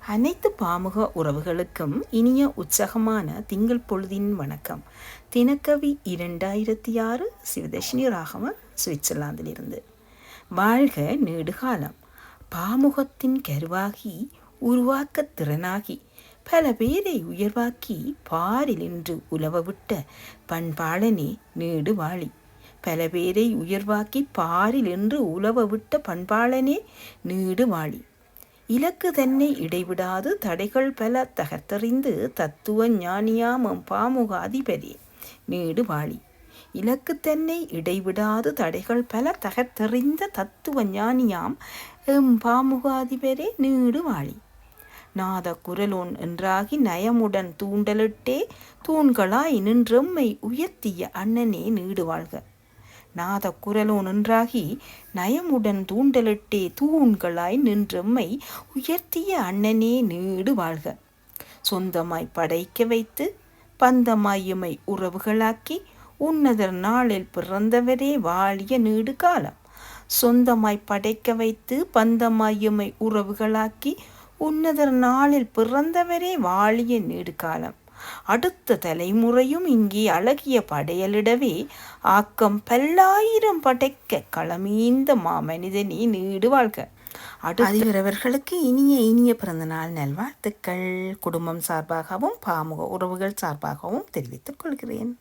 அனைத்து பாமுக உறவுகளுக்கும் இனிய உற்சாகமான திங்கள் பொழுதின் வணக்கம். தினக்கவி 2006 சிவதர்ஷினி ராகவன், சுவிட்சர்லாந்திலிருந்து. வாழ்க நீடுகாலம். பாமுகத்தின் கருவாகி உருவாக்கத் திறனாகி பல பேரை உயர்வாக்கி பாரில் இன்று உலவவிட்ட பண்பாளனே நீடு வாழி. பல பேரை உயர்வாக்கி பாரில் என்று உலவவிட்ட பண்பாளனே நீடு வாழி. இலக்கு தன்னை இடைவிடாது தடைகள் பல தகர்த்தறிந்து தத்துவ ஞானியாம் பாமுக அதிபரே நீடு வாழி. இலக்கு தன்னை இடைவிடாது தடைகள் பல தகர்த்தறிந்த தத்துவ ஞானியாம் பாமுக அதிபரே நீடு வாழி. நாத குரலோன் என்றாகி நயமுடன் தூண்டலிட்டே தூண்களாய் நின்றெம்மை உயர்த்திய அண்ணனே நீடு வாழ்க. நாத குரலோன் என்றாகி நயமுடன் தூண்டலிட்டே தூண்களாய் நின்றெம்மை உயர்த்திய அண்ணனே நீடு வாழ்க. சொந்தமாய் படைக்க வைத்து பந்தமாயுமை உறவுகளாக்கி உன்னதர் நாளில் பிறந்தவரே வாழிய நீடு காலம். சொந்தமாய் படைக்க வைத்து பந்தமாயுமை உறவுகளாக்கி உன்னதர் நாளில் பிறந்தவரே வாழிய நீடு காலம். அடுத்த தலைமுறையும் இங்கே அழகிய படையலிடவே ஆக்கம் பல்லாயிரம் படைக்க களமீந்த மாமனிதனே நீடு வாழ்க. அதிபரவர்களுக்கு இனிய பிறந்தநாள் நல்வாழ்த்துக்கள் குடும்பம் சார்பாகவும் பாமுக உறவுகள் சார்பாகவும் தெரிவித்துக் கொள்கிறேன்.